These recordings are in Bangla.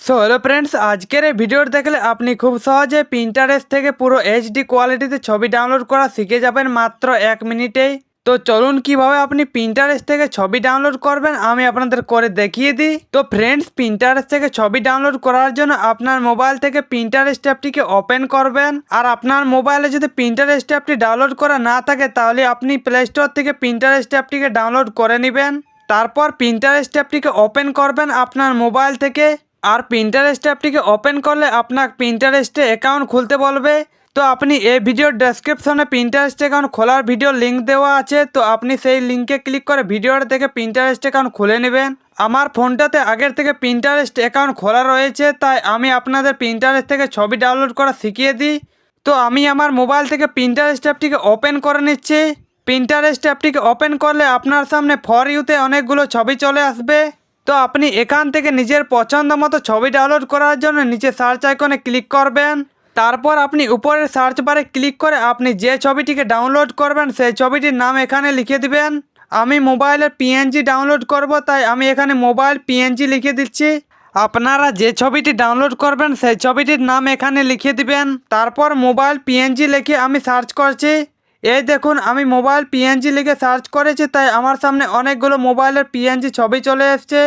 সো হ্যালো ফ্রেন্ডস, আজকের এই ভিডিওটা দেখলে আপনি খুব সহজে পিন্টারেস্ট থেকে পুরো এইচডি কোয়ালিটিতে ছবি ডাউনলোড করা শিখে যাবেন মাত্র 1 মিনিটেই। তো চলুন কিভাবে আপনি পিন্টারেস্ট থেকে ছবি ডাউনলোড করবেন আমি আপনাদের করে দেখিয়ে দিই। তো ফ্রেন্ডস, পিন্টারেস্ট থেকে ছবি ডাউনলোড করার জন্য আপনার মোবাইল থেকে পিন্টারেস্ট অ্যাপটিকে ওপেন করবেন। আর আপনার মোবাইলে যদি পিন্টারেস্ট অ্যাপটি ডাউনলোড করা না থাকে তাহলে আপনি প্লে স্টোর থেকে পিন্টারেস্ট অ্যাপটিকে ডাউনলোড করে নেবেন। তারপর পিন্টারেস্ট অ্যাপটিকে ওপেন করবেন আপনার মোবাইল থেকে। আর পিন্টারেস্ট অ্যাপটিকে ওপেন করলে আপনার পিন্টারেস্টে অ্যাকাউন্ট খুলতে বলবে। তো আপনি এই ভিডিওর ডেসক্রিপশনে পিন্টারেস্ট অ্যাকাউন্ট খোলার ভিডিও লিঙ্ক দেওয়া আছে, তো আপনি সেই লিঙ্কে ক্লিক করে ভিডিওটা দেখে পিন্টারেস্ট অ্যাকাউন্ট খুলে নেবেন। আমার ফোনটাতে আগের থেকে পিন্টারেস্ট অ্যাকাউন্ট খোলা রয়েছে, তাই আমি আপনাদের পিন্টারেস্ট থেকে ছবি ডাউনলোড করা শিখিয়ে দিই। তো আমি আমার মোবাইল থেকে পিন্টারেস্ট অ্যাপটিকে ওপেন করে নিচ্ছি। পিন্টারেস্ট অ্যাপটিকে ওপেন করলে আপনার সামনে ফর ইউতে অনেকগুলো ছবি চলে আসবে। তো আপনি এখান থেকে নিজের পছন্দ মতো ছবি ডাউনলোড করার জন্য নিচে সার্চ আইকনে ক্লিক করবেন। তারপর আপনি উপরের সার্চ বারে ক্লিক করে আপনি যে ছবিটিকে ডাউনলোড করবেন সেই ছবিটির নাম এখানে লিখে দিবেন। আমি মোবাইলের পিএনজি ডাউনলোড করব, তাই আমি এখানে মোবাইল পিএনজি লিখে দিচ্ছি। আপনারা যে ছবিটি ডাউনলোড করবেন সেই ছবিটির নাম এখানে লিখে দিবেন। তারপর মোবাইল পিএনজি লিখে আমি সার্চ করছি। এই দেখুন, আমি মোবাইল পিএনজি লিখে সার্চ করেছি, তাই আমার সামনে অনেকগুলো মোবাইলের পিএনজি ছবি চলে এসছে।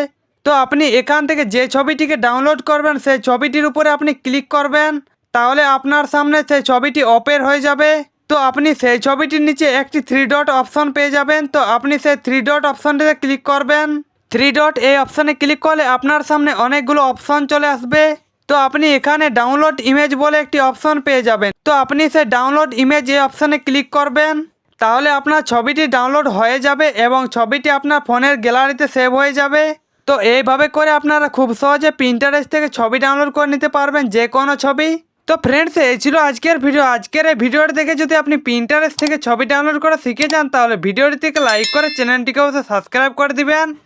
তো আপনি এখান থেকে যে ছবিটিকে ডাউনলোড করবেন সেই ছবিটির উপরে আপনি ক্লিক করবেন, তাহলে আপনার সামনে সেই ছবিটি ওপেন হয়ে যাবে। তো আপনি সেই ছবিটির নিচে একটি 3 ডট অপশন পেয়ে যাবেন। তো আপনি সেই 3 ডট অপশনটিতে ক্লিক করবেন। 3 ডট এই অপশানে ক্লিক করলে আপনার সামনে অনেকগুলো অপশন চলে আসবে। তো আপনি এখানে ডাউনলোড ইমেজ বলে একটি অপশন পেয়ে যাবেন। তো আপনি সেই ডাউনলোড ইমেজ এই অপশানে ক্লিক করবেন, তাহলে আপনার ছবিটি ডাউনলোড হয়ে যাবে এবং ছবিটি আপনার ফোনের গ্যালারিতে সেভ হয়ে যাবে। তো এইভাবে করে আপনারা খুব সহজে পিন্টারেস্ট থেকে ছবি ডাউনলোড করে নিতে পারবেন, যে কোনো ছবি। তো ফ্রেন্ডস, এই ছিল আজকের ভিডিও। আজকের এই ভিডিওটি দেখে যদি আপনি পিন্টারেস্ট থেকে ছবি ডাউনলোড করা শিখে যান তাহলে ভিডিওটিকে লাইক করে চ্যানেলটিকে অবশ্যই সাবস্ক্রাইব করে দিবেন।